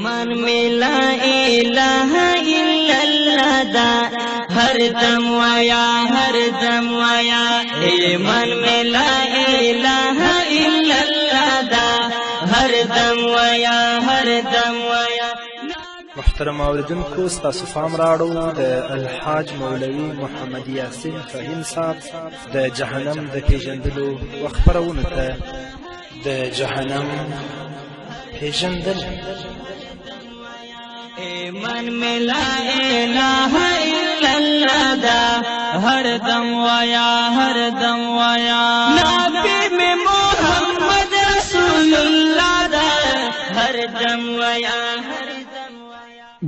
من میں لا الہ الا اللہ دا ہر دم ویا ہر دم ویا من میں لا الہ الا اللہ دا ہر دم ویا ہر دم ویا. محترم اوریدونکو ستاسو پام راوړو د الحاج مولوي محمد یاسین فهیم صاحب د جهنم د پیژندلو و خپرونو ته. د جهنم پیژندل من میں لا الہ الا اللہ دا ہر دم ویا ہر دم ویا نبی میں محمد رسول اللہ دا ہر دم ویا.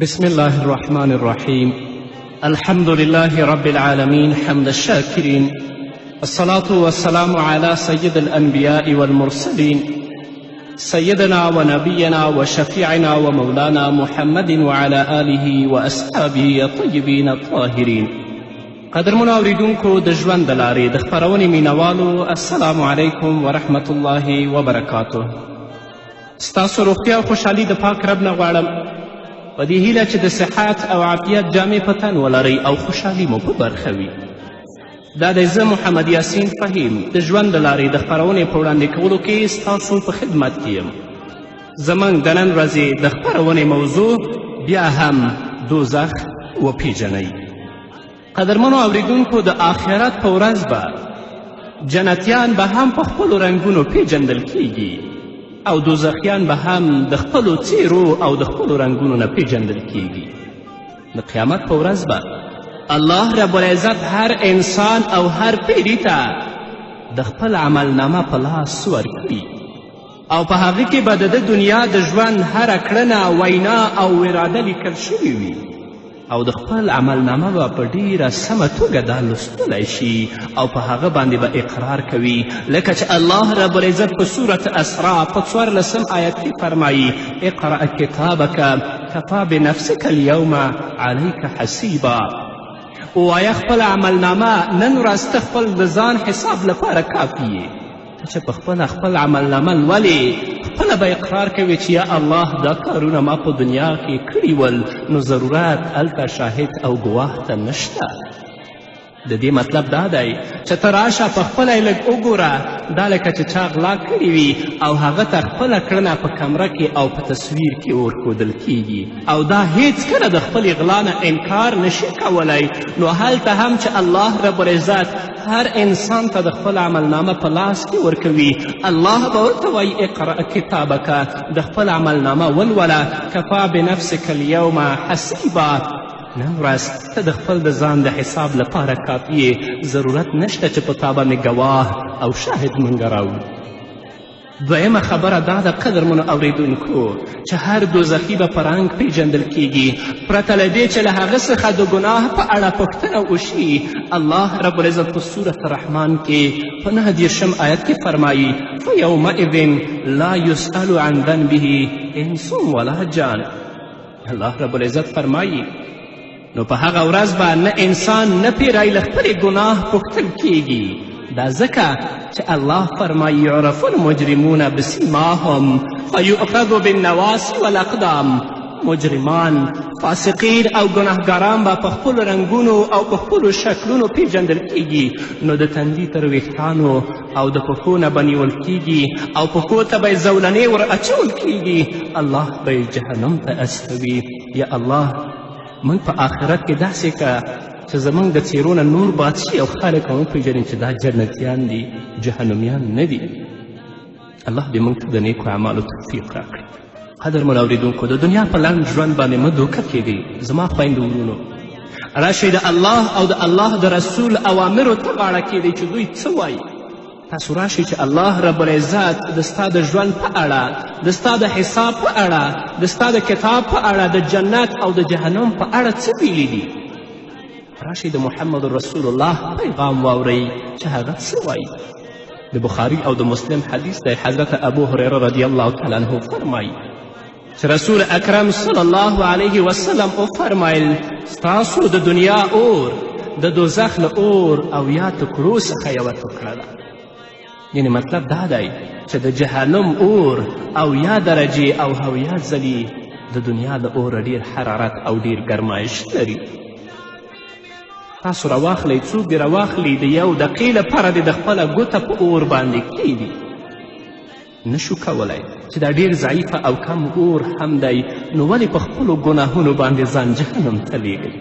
بسم الله الرحمن الرحيم. الحمد لله رب العالمين حمد الشاكرين، الصلاة والسلام على سيد الأنبياء والمرسلين سيدنا ونبينا وشفيعنا ومولانا محمد وعلى آله وأصحابه الطيبين الطاهرين. قدرمنو اوریدونکو د ژوند د لارې د خپرونې مینوالو، السلام علیکم ورحمة الله وبرکاته. ستاسو روغتیا او خوشحالي د پاک رب نه غواړم، په دې هیله چې د صحت او عافیت جامې په تن ولرئ او خوشحالي مو په برخه وي. دا دی زه محمد یاسین فهیم د ژوند د لارې د خپرونې په وړاندې کولو کې ستاسو په خدمت کې یم. زموږ د نن ورځې د خپرونې موضوع بیا هم دوزخ وپیژنئ. قدرمنو اوریدونکو، د آخرت په ورځ به جنتیان به هم په خپلو رنګونو پیژندل کیږي او دوزخیان به هم د خپلو څیرو او د خپلو رنګونو نه پیژندل کیږي. د قیامت په ورځ به الله رب العزت هر انسان او هر پیری ته د خپل عملنامه په لاس ورکړي او په هغه کې به د دنیا د ژوند هره کړنه، وینا او اراده لیکل شوي وي او د خپل عملنامه به په ډیره سمه توګه دا لوستلی شي او په هغه باندې به اقرار کوي، لکه چې الله رب العزت په صورت اسراء په 14 آیت کې فرمایي: اقرأ کتابک کفا بنفسک اليوم علیک حسیبا. ووایه خپل عملنامه نن ورځ ته خپل د ځان حساب لپاره کافي یې. ته چې په خپله خپل عملنامه لولې، خپله به اقرار کوي چې یا الله دا کارونه ما په دنیا کې کړي ول، نو ضرورت هلته شاهد او ګواه ته نشته. د دې مطلب دا دی چې ته راشه په خپله یې لږ وګوره، دا لکه چې چا غلا کړي وي او هغه ته خپله کړنه په کمره کې او په تصویر کې ورښودل کیږي او دا هیڅکله د خپلې غلا نه انکار نشي کولی. نو هلته هم چې الله رب العزت هر انسان ته د خپل عملنامه په لاس کې ورکوي، الله به ورته وایي اقرأ کتابک، د خپل عملنامه ولوله، کفا بنفسک اليوم حسیبا. نن ورځ ته د خپل د ځان د حساب لپاره کافي یې، ضرورت نشته چې په تا باندې ګواه او شاهد موږ راوړو. دویمه خبره دا ده قدرمنو اوریدونکو، چې هر دوزخي به په رنګ پیژندل کیږي، پرته له دې چې له هغه څخه د ګناه په اړه پوښتنه وشي. الله رب العزت په سورة الرحمن کې په 9 آیت کې فرمایي: فیومئذ لا یسأل عن ذنبه انس ولا جان. الله رب العزت فرمایي نو په هغه ورځ به نه انسان نه پیری له خپلې ګناه پوښتل کیږي. دا ځکه چې الله فرمایي: یعرف المجرمون بسیماهم فیؤخذ بالنواصی والاقدام. مجرمان، فاسقین او ګناهګاران به په خپلو رنګونو او په خپلو شکلونو پیژندل کیږي، نو د تندي تر ویښتانو او د پښو نه به نیول کیږي او پښو ته به یې زولنې ور اچول کیږي، الله به یې جهنم ته استوي. یا الله موږ په آخرت کې داسې که چې زموږ د څیرو نه نور باد شي او خلک هم وپېژني چې دا جنتیان دي، جهنمیان نه دي. الله دې موږ ته د نیکو اعمالو توفیق راکړي. قدرمنو اورېدونکو، د دنیا په لنډ ژوند باندې مه دوکه کیږئ. زما خویندو ورونو، راشئ د الله او د الله د رسول اوامرو ته غاړه کیږئ چې دوی څه وایي. تاسو راشئ چې الله رب العزت د ستا د ژوند په اړه، د ستا د حساب په اړه، د ستا د کتاب په اړه، د جنت او د جهنم په اړه څه ویلي دي. راشئ د محمد رسول الله پیغام واورئ چې هغه څه وایي. د بخاري او د مسلم حدیث دی. حضرت ابو هریره رضی الله تعالی عنه فرمایي چې رسول اکرم صلی الله علیه وسلم وفرمایل: ستاسو د دنیا اور د دوزخ له اور او یا ټکړو څخه یوه ټوکړه ده. یعنی مطلب دا دی چې د جهنم اور او یا درجې او هویت ځلي د دنیا د اوره ډیر حرارت او ډیر ګرمایش لري. تاسو راواخلئ، څوک دې راواخلي د یو دقیقې لپاره دې د خپله ګوته په اور باندې کیږي، نشو کولی چې دا ډیر ضعیفه او کم اور هم دی، نو ولې په خپلو ګناهونو باندې ځان جهنم ته لیږئ؟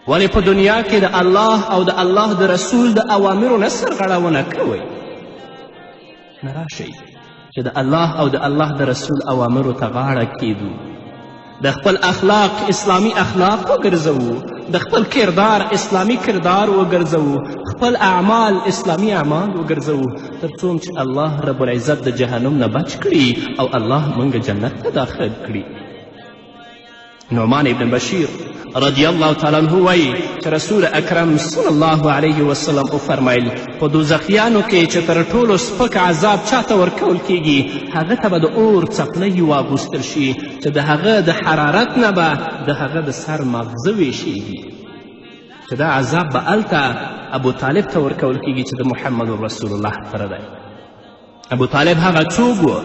ولې په دنیا کې د الله او د الله د رسول د اوامرو نه سرغړونه کوئ؟ نه راشئ چې د الله او د الله د رسول اوامرو ته غاړه کیدو، د خپل اخلاق اسلامی اخلاق وګرځوو، د خپل کردار اسلامی کردار وګرځوو، خپل اعمال اسلامی اعمال وګرځوو، تر څو چې الله رب العزت د جهنم نه بچ کړي او الله موږ جنت ته داخل کړي. نعمان ابن بشیر رضی الله تعالی عنه وایي چې رسول اکرم صلی الله علیه وسلم وفرمیل په دوزخیانو کې چې تر ټولو سپک عذاب چاته ورکول کیږي هغه ته به د اور څپلۍ واغوستل شي چې د هغه د حرارت نه به د هغه د سر مغزه ویشیږي، چې دا عذاب به هلته ابو طالب ته ورکول کیږي چې د محمد رسول الله سره دی. ابو طالب هغه څوک و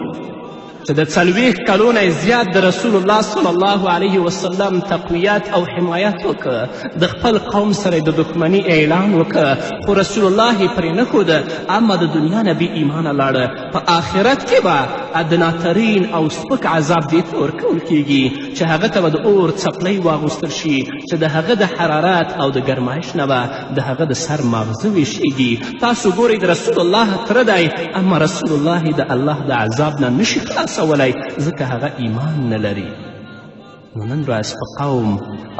چې د 40 کلو نه زیات د رسول الله صلی الله علیه وسلم تقویت او حمایت وکړه، د خپل قوم سره د دښمني اعلان وکړه، خو رسول الله یې پرې نه ښوده، اما د دنیا نه بې ایمانه لاړه. په آخرت کې به ادناترین او سپک عذاب دې ته ورکول کیږي چې هغه ته به د اور څپلۍ واغوستل شي چې د هغه د حرارت او د ګرمایش نه به د هغه د سر ماغزه ویشیږي. تاسو ګورئ د رسول الله تره دی، اما رسول الله د الله د عذاب نه نشي خلاصولی ځکه هغه ایمان نه لري. نو نن ورځ په قوم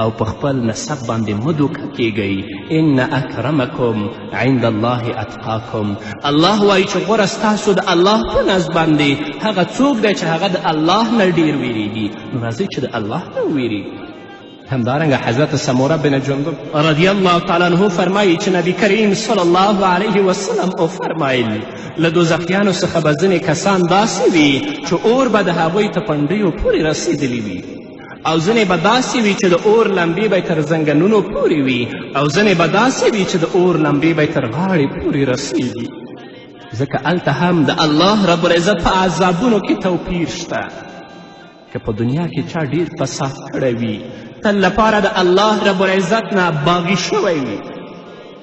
او په خپل نسب باندې مه دوکه کیږئ. ان اکرمکم عند الله اتقاکم. الله وایي چې غوره ستاسو د الله په نزد باندې هغه څوک دی چې هغه د الله نه ډیر ویریږي. نو راځئ چې د الله نه وویریږو. همدارنګه حضرت سموره بن جندب رضی الله تعالی عنه فرمایي چې نبی کریم صلی الله علیه وسلم وفرمایل له دوزخیانو څخه به ځینې کسان داسې وي چې اور به د هغوی ته پنډیو پورې رسیدلی وي، او ځینې به داسې وي چې د اور لمبې به تر زنګنونو پورې وي، او ځینې به داسې وي چې د اور لمبې به تر غاړې پورې رسیږي. ځکه هلته هم د الله رب العزت په عذابونو کې توپیر شته. که په دنیا کې چا ډیر فساد کړی وي، تل لپاره د الله رب العزت نه باغي شوی وي،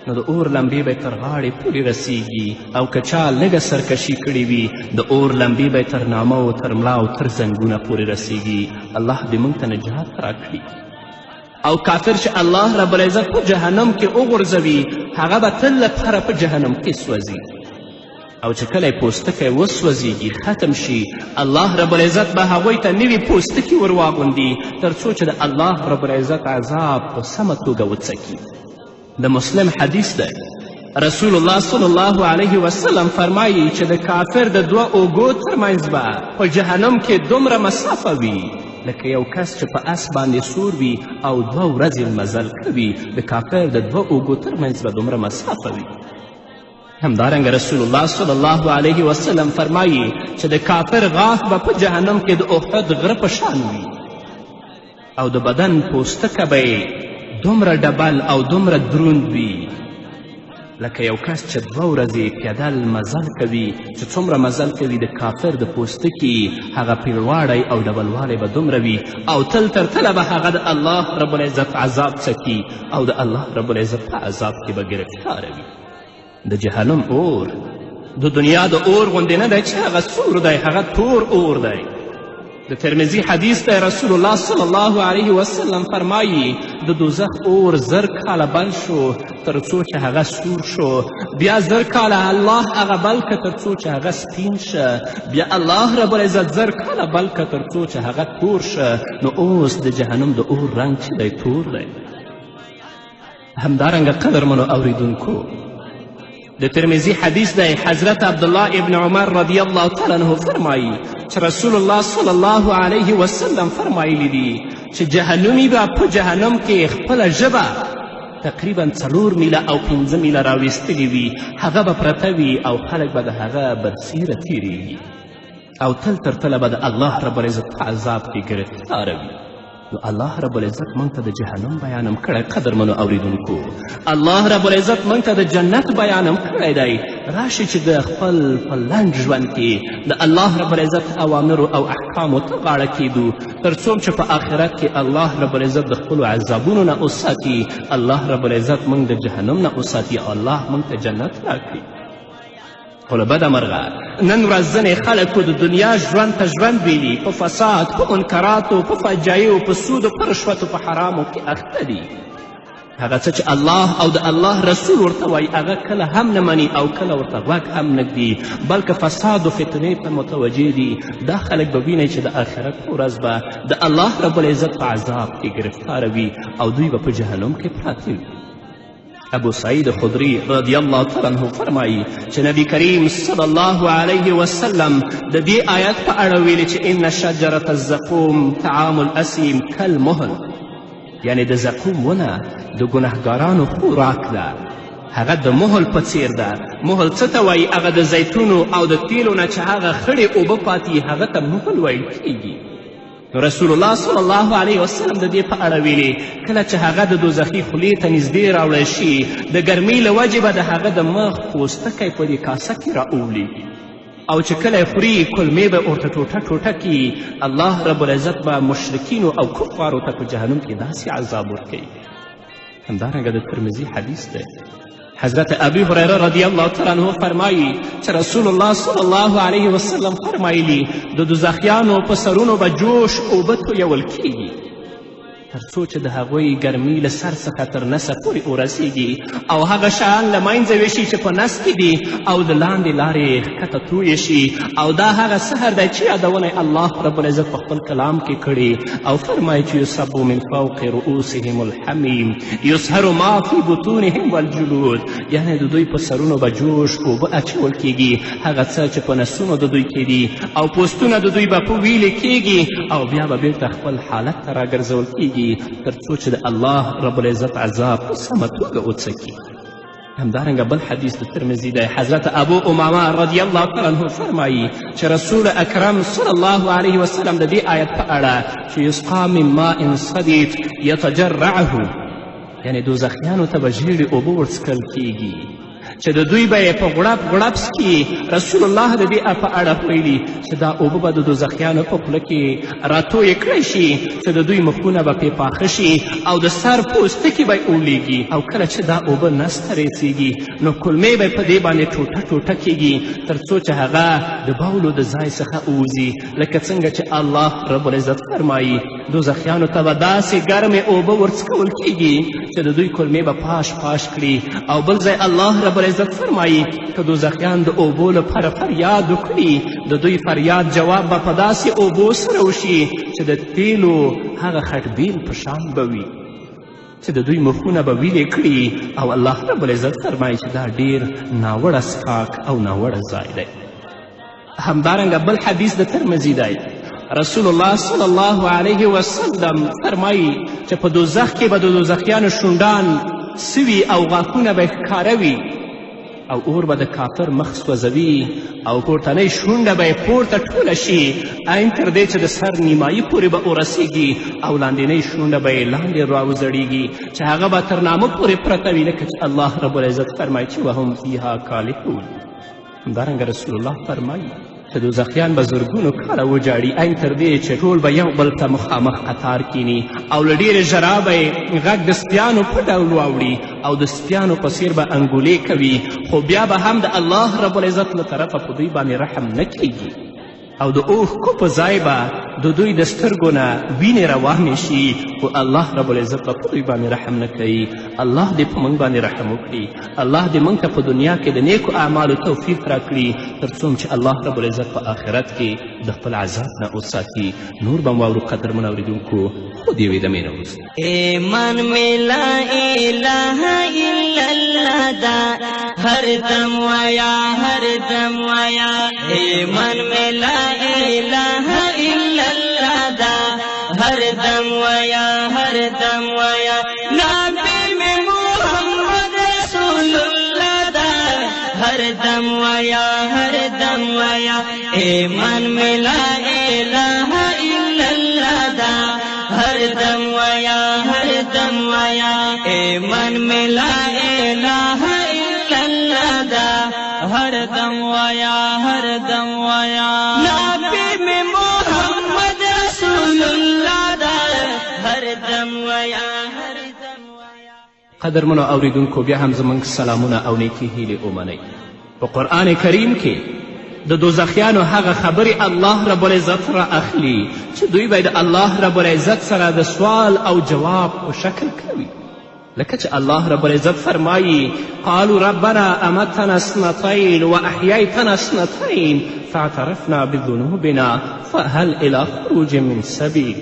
نو د اور لمبې به تر غاړې پورې رسیږي، او که چا لږه سرکشي کړې وي د اور لمبې به تر نامه او تر ملا او تر زنګونه پورې رسیږي. الله دې موږ ته نجات راکړي. او کافر چې الله رب العزت په جهنم کې وغورځوي هغه به تل لپاره په جهنم کې سوځي، او چې کله یې پوستکی وسوځېږي ختم شي، الله رب العزت به هغوی ته نوي پوستکي ور واغوندي تر څو چې د الله رب العزت عذاب په سمه توګه وڅکي. د مسلم حدیث دی، رسول الله صلی الله علیه وسلم فرمایي چې د کافر د 2 اوږو ترمنځ به په جهنم کې دومره مسافه وي لکه یو کس چې په اس باندې سور وي او 2 ورځې مزل کوي، د کافر د 2 اوږو ترمنځ به دومره مسافه وي. همدارنګه رسول الله صلی الله علیه وسلم فرمایي چې د کافر غاښ به په جهنم کې د احد غره په شان وي، او د بدن پوستکه به دومره ډبل او دومره دروند وي لکه یو کس چې 2 ورځې پیدل مزل کوي. چې څومره مزل کوي د کافر د پوستکي هغه پیړواړی او ډبلوالی به دومره وي، او تل تر تله به هغه د الله رب العزت عذاب څکي، او د الله رب العزت په عذاب کې به ګرفتاره وي. د جهنم اور د دنیا د اور غوندې نه دی چې هغه سور دی، هغه تور اور دی. د ترمذي حدیث دی، رسول الله صلی الله علیه وسلم فرمایي د دوزخ اور 1000 کاله بل شو تر څو چې هغه سور شو، بیا 1000 کاله الله هغه بل که تر څو چې هغه سپین شه، بیا الله رب العزت 1000 کاله بل که تر څو چې هغه تور شه. نو اوس د جهنم د اور رنګ چې دی تور دی. همدارنګه قدرمنو اوریدونکو، د ترمذي حدیث دی، حضرت عبدالله ابن عمر رضی الله تعالی عنه فرمایي چې رسول الله صلی الله علیه وسلم فرمایلی دي چې جهنمي به په جهنم کې خپله ژبه تقریبا 4 میله او 5 میله راویستلي وي، هغه به پرته وي او خلک به د هغه برسیره تیریږي، او تل تر تله به د الله رب العزت په عذاب کې ګرفتاره وي. نو الله رب العزت موږ ته د جهنم بیانم کړی. قدرمنو اوریدونکو، الله رب العزت موږ ته د جنت بیانم کړی دی. راشي چې د خپل په لنډ ژوند کې د الله رب العزت اوامرو او احکامو ته غاړه کیدو تر څوم چې په آخرت کې الله رب العزت د خپلو عذابونو نه وساتي، الله رب العزت موږ د جهنم نه وساتي او الله موږ ته جنت راکړي. خو له بده مرغه نن ورځ ځینې خلکو د دنیا ژوند ته ژوند ویلي، په فساد، په منکراتو، په فجایعو، په سودو، په رشوتو، په حرامو کې اخته دي. هغه څه چې الله او د الله رسول ورته وایي هغه کله هم نه مني او کله ورته غوږ هم نه ږدي، بلکې فساد و فتنې ته متوجه دي. دا خلک به وینئ چې د آخرت په ورځ به د الله رب العزت په عذاب کې گرفتاره وي او دوی به په جهنم کې پراته وي. ابو سعید خدری رضی الله تعالی عنه فرمایي چې نبی کریم صلی الله علیه وسلم د دې آیت په اړه ویلي چې ان شجرة الزقوم طعام الاسیم کالمهل، یعنی د زقوم ونه د ګنهګارانو خوراک ده، هغه د مهل په څیر ده. مهل څه ته وایي؟ هغه د زیتونو او د تیلو نه چې هغه خړې اوبه پاتې هغه ته مهل ویل کیږي. رسول الله صلی الله علیه وسلم د دې په اړه ویلي کله چې هغه د دوزخي خولې ته نږدې راوړی شي د ګرمۍ له وجې به د هغه د مخ پوستکی په دې کاسه کې رااولېږي او چې کله یې خوري کلمې به ورته ټوټه ټوټه کي. الله رب العزت به مشرکینو او کفارو ته په جهنم کې داسې عذاب ورکوي. همدارنګه د ترمذي حدیث دی، حضرت ابی هریره رضی الله تعالی عنه فرمایي چې رسول الله صلی الله علیه وسلم فرمایلي د دوزخیانو په سرونو به جوش اوبه تویول کیږي تر څو چې د هغوی ګرمي له سر څخه تر نسه پورې ورسیږي او هغه شیان له منځه ویشي چې په نس کې دي او د لاندې لارې ښکته تویې شي. او دا هغه سحر دی چې یادونه الله رب العزت په خپل کلام کې کړي او فرمایي چې یصب من فوق رؤوسهم الحمیم یصهر ما فی بطونهم والجلود، یعنی د دوی په سرونو به جوش اوبه اچول کیږي، هغه څه چې په نسونو د دوی کې دي او پوستونه د دوی به په ویلې کیږي او بیا به بیرته خپل حالت ته راګرځول کیږي تر څو چې د الله رب العزت عذاب په سمه توګه وڅکي. همدارنګه بل حدیث د ترمذي دی، حضرت ابو امامه رضی الله تعالی عنه فرمایي چې رسول اکرم صلی الله علیه وسلم د دې آیت په اړه چې یسقا من ماء صدید یتجرعه، یعنی دوزخیانو ته به ژیړې اوبه ورڅکل کیږي چې د دوی به یې په غړپ غړپ څکي. رسول الله د دې په اړه ویلي چې دا اوبه به د دوزخیانو په خوله کې راتویې کړی شي چې د دوی مخونه به پې پاخه شي او د سر پوستکي به یې اولیږي او کله چې دا اوبه نس ته ریڅېږي نو کلمې به یې په دې باندې ټوټه ټوټه کیږي تر څو چې هغه د بولو د ځای څخه ووځي، لکه څنګه چې الله رب العزت فرمایي دوزخیانو ته به داسې ګرمې اوبه ورڅکول کیږي چې د دوی کلمې به پاش پاش کړي. او بل ځای الله رب العزت فرمایي که دوزخیان د اوبو لپاره فریاد وکړي د دوی فریاد جواب به په داسې اوبو سره وشي چې د تیلو هغه خټبیل په شان به وي چې د دوی مخونه به ویلې کړي. او الله رب العزت فرمایي چې دا ډیر ناوړه څښاک او ناوړه ځای دی. همدارنګه بل حدیث د ترمذي دی، رسول الله صلی الله علیه وسلم فرمایي چې په دوزخ کې به د دوزخیانو شونډان سوي او غاښونه به ښکاره وي او اور به د کافر مخ سوځوي او پورتنۍ شونډه به یې پورته ټوله شي عین تر دې چې د سر نیمایي پورې به ورسیږي او لاندینۍ شونډه به یې لاندې راوزړیږي چې هغه به تر نامه پورې پرته وي، لکه چې الله رب العزت فرمایي چې وهم فیها کالحون. همدارنګه رسول الله فرمایي چې دوزخیان به زرګونو کاله وجاړي عین تر دې چې ټول به یو بل ته مخامخ قطار کینی او له ډېرې ژړا به یې غږ د سپیانو په ډول واوړي او د سپیانو په څیر به انګولې کوي، خو بیا به هم د الله رب العزت له طرفه په دوی باندې رحم نه کیږي او د اوښکو په ځای به د دوی د سترګو نه وینې روانې شي، خو الله رب العزت به په دوی باندې رحم نه کوي. الله دې په موږ باندې رحم وکړي، الله دې موږ ته په دنیا کې د نیکو اعمالو توفیق راکړي تر څو چې الله رب العزت په آخرت کې د خپل عذاب نه وساتي. نور به واورو قدرمن اورېدونکو، خود یې ویده مینه وروسته ایمان میں لا الہ الا اللہ دا ہر دم ویا ہر دم ویا، ایمان میں لا الہ الا اللہ دا ہر دم ویا ہر دم ویا، نبی میں محمد رسول اللہ دا ہر دم ویا ہر دم ویا، ایمان میں لا الہ الا اللہ دا ہر دم ویا ہر دم ویا، ایمان میں لا الہ الا اللہ دا دم وایا هر دم وایا نبی میں محمد رسول اللہ دا هر دم وایا هر دم وایا. قدرمنو اوریدونکو بیا هم زموږ سلامونه او نیکې هیلې ومنئ. په قرآن کریم کې د دوزخیانو هغه خبرې الله رب العزت را اخلي چې دوی به د الله رب العزت سره د سوال او جواب په شکل کوي. لکه چې الله رب العزت فرمایي قالوا ربنا امتنا اثنتين واحييتنا اثنتين فاعترفنا بذنوبنا فهل الى خروج من سبيل.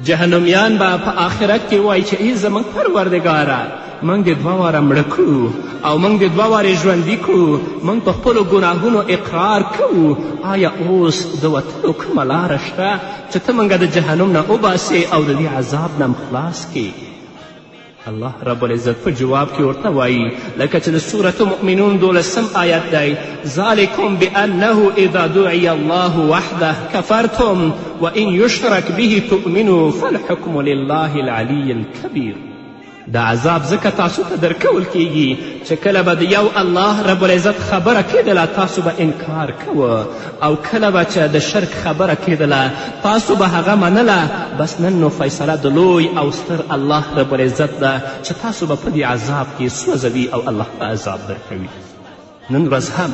جهنمیان به په آخرت کې وایي چې ای زموږ پروردګاره موږ دې دوه واره مړه کړو او موږ دې دوه وارې ژوندي کړو، موږ په خپلو ګناهونو اقرار کوو، آیا اوس د وتلو کومه لاره شته چې ته موږ د جهنم نه وباسې او د دې عذاب نه خلاص کړې؟ الله رب العزت په جواب کې ورته وایي لکه چې د سورة مؤمنون 12 آیت دی ذلکم بأنه اذا دعی الله وحده کفرتم وان یشرک به تؤمنوا فالحکم لله العلی الکبیر. دا عذاب ځکه تاسو ته درکول کیږي چې کله به د یو الله رب العزت خبره کیدله تاسو به انکار کوه او کله به چې د شرک خبره کیدله تاسو به هغه منله. بس نن نو فیصله د لوی او ستر الله رب العزت ده چې تاسو به په دې عذاب کې سوځوي او الله به عذاب درکوي. نن ورځ هم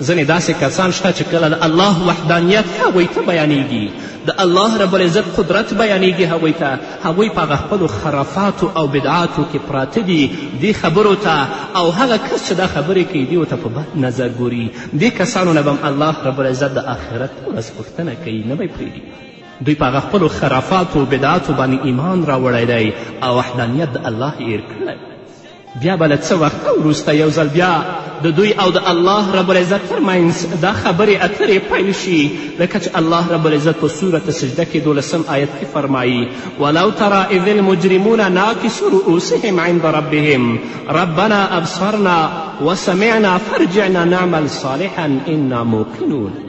ځینې داسې کسان شته چې کله د الله وحدانیت هغوی ته بیانیږي، د الله رب العزت قدرت بیانیږي هغوی ته، هغوی په هغه خپلو خرافاتو او بدعاتو کې پراته دي دې خبرو ته، او هغه کس چې دا خبرې کوي دې ورته په بد نظر ګوري. دې کسانو نه به الله رب العزت د آخرت ورځ پوښتنه کوي، نه به یې پرېږدي. دوی په هغه خپلو خرافاتو او بدعاتو باندې ایمان راوړی دی او وحدانیت د الله یې هیر کړی. بیا به له څه وخته وروسته یو ځل بیا د دوی او د الله رب العزت ترمنځ دا خبرې اترې پیل شي لکه چې الله رب العزت په سورة سجده کې 12 آیت کې فرمایي ولو ترى اذ المجرمون ناکسوا رؤوسهم عند ربهم ربنا ابصرنا وسمعنا فارجعنا نعمل صالحا انا موقنون.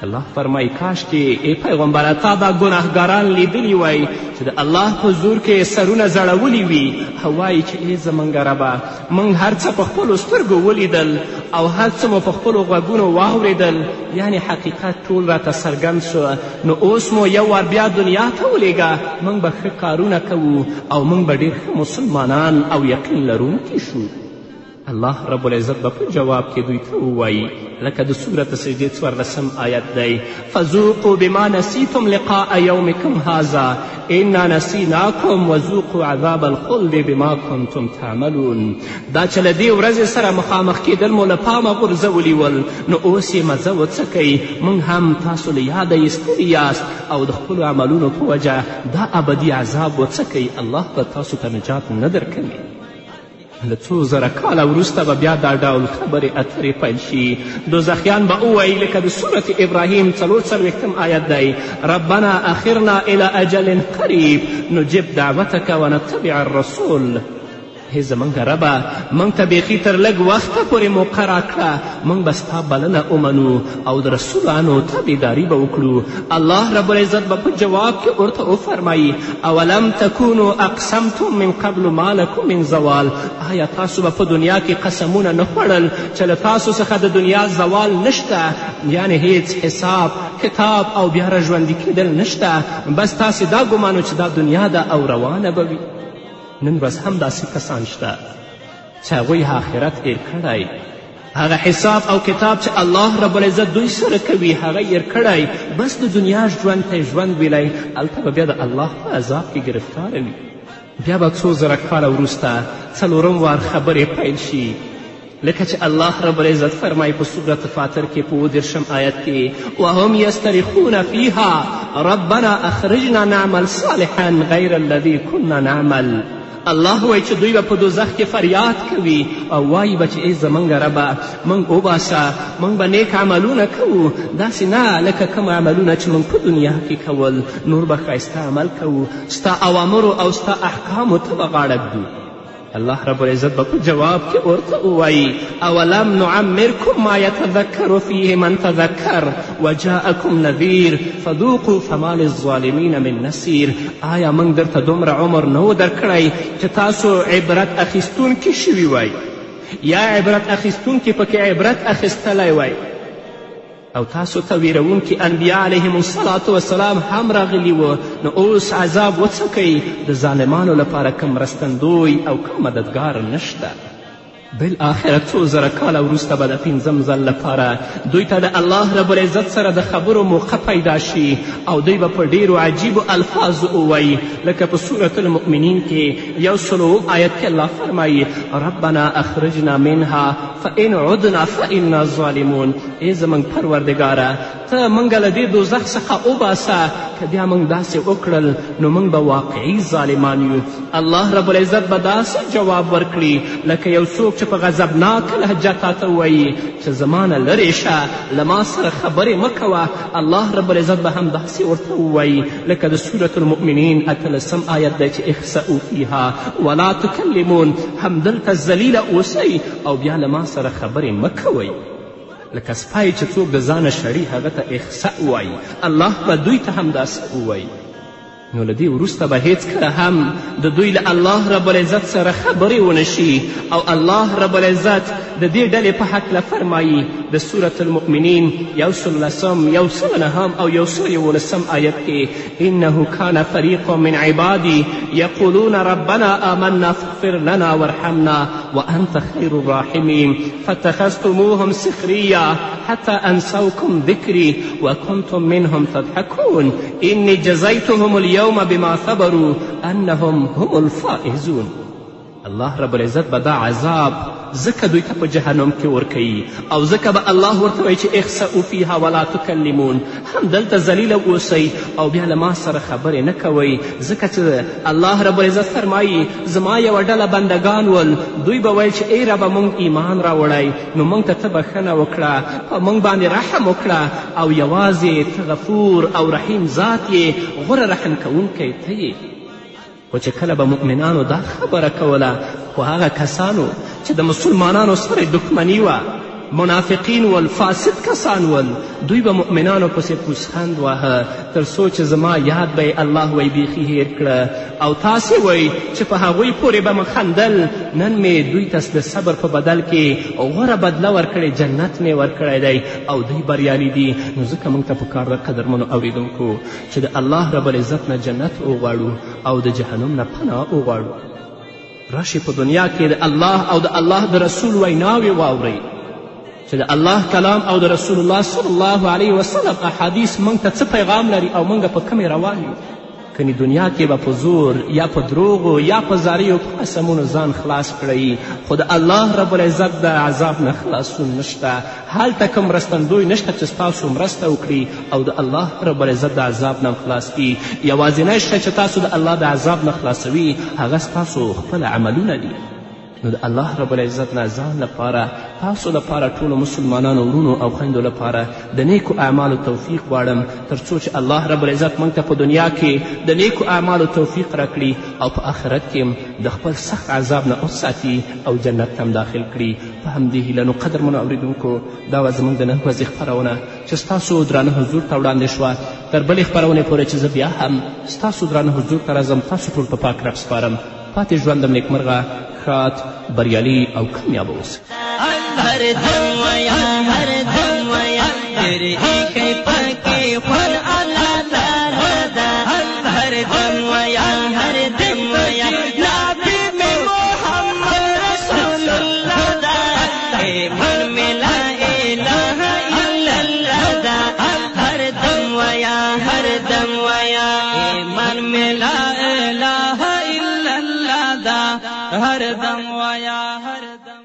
الله فرمایي کاش کې ای پیغمبره تا دا ګناهګاران لیدلي وای چې د الله په زور کې سرونه زړولي وي او وایي چې ای زموږ ربه موږ هر څه په خپلو سترګو ولیدل او هر څه مو په خپلو غوږونو واورېدل، یعنې حقیقت ټول راته څرګند شو، نو اوس مو یو وار بیا دنیا ته ولیږه، موږ به ښه کارونه کوو او موږ به ډېر ښه مسلمانان او یقین لرونکي شو. الله رب العزت به په جواب کې دوی ته ووایي لکه د سورة سجدې 14 آیت دی فذوقوا بما نسیتم لقاء یومکم هذا انا نسیناکم وذوقوا عذاب الخلد بما کنتم تعملون. دا چې له دې ورځې سره مخامخ کېدل مو له پامه غورځولي ول، نو اوس یې مزه وڅکئ، موږ هم تاسو له یاده ایستلي یاست او د خپلو عملونو په وجه دا ابدي عذاب وڅکئ، الله به تاسو ته نجات نه درکوي. له څو زره کاله وروسته به بیا دا ډول خبرې اترې پیل شي. دوزخیان به ووایي لکه د سورة ابراهیم 44 آیت دی ربنا اخرنا الى اجل قریب نجب دعوتک ونتبع الرسول. هی زموږ ربه موږ ته بیخي تر لږ وخته پورې مقرره کړه، موږ به ستا بلنه ومنو او د رسولانو تابعداري به وکړو. الله رب العزت به په جواب کې ورته وفرمایي اولم تکونو اقسمتم من قبل ما لکم من زوال. آیا تاسو به په دنیا کې قسمونه نه خوړل چې له تاسو څخه د دنیا زوال نشته، یعنې هیڅ حساب کتاب او بیا راژوندي کېدل نشته، بس تاسې دا ګمانو چې دا دنیا ده او روانه به وي. نن ورځ هم داسې کسان شته چې هغوی آخرت هیر کړی، هغه حساب او کتاب چې الله رب العزت دوی سره کوي هغه هیر کړی، بس د دنیا ژوند ته ژوند ویلی، هلته به بیا د الله په عذاب کې ګرفتاره وي. بیا به څو زره کاله وروسته 4 وار خبرې پیل شي لکه چې الله رب العزت فرمایي په سورة فاطر کې په 30 آیت کې وهم یسترخون فیها ربنا اخرجنا نعمل صالحا غیر الذي كنا نعمل. الله وایي چې دوی به په دوزخ کې فریاد کوي او وایي به چې ای زموږ ربه موږ وباسه، موږ به نیک عملونه کوو، داسې نه لکه کوم عملونه چې موږ په دنیا کې کول، نور به ښایسته عمل کوو، ستا اوامرو او ستا احکامو ته به غاړه ږدو. الله رب العزت به په جواب کې ورته ووایي اولم نعمرکم ما یتذکر فیه من تذکر وجاءکم نذیر فذوقوا فما للظالمین من نصیر. آیا موږ درته دومره عمر نه و درکړی چې تاسو عبرت اخیستونکي شوي وای؟ یا عبرت اخیستونکي پکې عبرت اخیستلی وای او تاسو ته ویرونکي انبیا علیهم السلام هم راغلي وو نو اوس عذاب وڅکئ د ظالمانو لپاره کم مرستندوی او کم مددګار نشته بالآخره څو زره کاله وروسته به د پنځم ځل لپاره دوی ته د الله رب العزت سره د خبرو موقع پیدا شي او دوی به په ډیرو عجیبو الفاظو ووایي لکه په سورة المؤمنین کې 102 آیت کې الله فرمایي ربنا اخرجنا منها فإن عدنا فإنا ظالمون ای زموږ پروردګاره ته موږ له دې دوزخ څخه وباسه که بیا موږ داسې وکړل نو موږ به واقعي ظالمان یو الله رب العزت به داسې جواب ورکړي لکه یو څوک چې په غضبناکه لهجه تاته ووایي چې زما نه لرې شه له ما سره خبرې مه کوه الله رب العزت به هم داسې ورته ووایي لکه د سورة المؤمنین 18 آیت دی چې اخسئوا فیها ولا تکلمون همدلته ذلیله اوسئ او بیا له ما سره خبرې مه کوئ لکه سپی چې څوک د ځانه شړي هغه ته اخسأ وایي الله به دوی ته هم داسې ووایي نو له دې وروسته به هیڅکله هم د دوی له الله رب العزت سره خبرې ونه شي او الله رب العزت د دې ډلې په هکله فرمایي د سورة المؤمنین 119 او 111 آیت کې انه کان فریق من عبادی یقولون ربنا آمنا فاغفر لنا وارحمنا وانت خیر الراحمین فاتخذتموهم سخریا حتى انسوکم ذکری وکنتم منهم تضحکون انی جزیتهم اليوم بما صبروا انهم هم الفائزون الله رب العزت به دا عذاب ځکه دوی ته په جهنم کې ورکوي او ځکه به الله ورته وایي چې اخسئوا فیها ولا تکلمون همدلته ذلیله اوسئ او بیا له ما سره خبرې نه کوئ ځکه چې الله رب العزت فرمایي زما یوه ډله بندگان ول دوی به ویل چې ای ربه موږ ایمان راوړی نو موږ ته ته بښنه وکړه په موږ باندې رحم وکړه او یوازې ته غفور او رحیم ذات یې غوره رحم کوونکی ته یې خو چې کله به مؤمنانو دا خبره کوله خو هغه کسانو چې د مسلمانانو سره دښمني وه منافقین ول فاسد کسان ول دوی به مؤمنانو پسې پوزخند واهه تر څو چې زما یاد به یې الله وی بیخي هیر کړه او تاسې وی چې په هغوی پورې به مې خندل نن مې دوی ته د صبر په بدل کې غوره بدله ورکړې جنت مې ورکړی دی او دوی بریالي دي نو ځکه موږ ته پکار ده قدرمنو اوریدونکو چې د الله رب العزت نه جنت وغواړو او د جهنم نه پناه وغواړو راشي په دنیا کې د الله او د الله د رسول ویناوې واورئ چې د الله کلام او د رسول الله صلی الله علیه وسلم احادیث موږ ته څه پیغام لري او موږ په کمې روان یو کنی دنیا کې به په زور یا په دروغو یا په زاریو په قسمونو ځان خلاص کړئ خو د الله رب العزت د عذاب نه خلاصون نشته هلته کوم مرستندوی نشته چې ستاسو مرسته وکړي او د الله رب العزت د عذاب نه خلاص کړي یوازینی شی چې تاسو د الله د عذاب نه خلاصوي هغه ستاسو خپل عملونه دي نو د الله رب العزت نه ځان لپاره تاسو لپاره ټولو مسلمانانو ورونو او خویندو لپاره د نیکو اعمالو توفیق غواړم تر څو چې الله رب العزت موږ ته په دنیا کې د نیکو اعمالو توفیق راکړي او په آخرت کې هم د خپل سخت عذاب نه وساتي او جنت ته هم داخل کړي په همدې هیله نو قدرمنو اوریدونکو دا وه زموږ د نن ورځې خپرونه چې ستاسو درانه حضور ته وړاندې شوه تر بلې خپرونې پورې چې زه بیا هم ستاسو درانه حضور ته راځم تاسو ټول په پاک رب سپارم پاتې ژوندم نیکمرغه ښاد بریالي او کامیابه اوسئ هر دم ویا هر دم ویا تیرې ایکۍ پکې خور الله تعالی ده هر دم ویا هر دم ویا نبی می محمد رسول الله ده ایمان می لا اله الا الله ده هر دم ویا هر دم ویا ایمان می لا اله الا الله ده هر دم ویا هر دم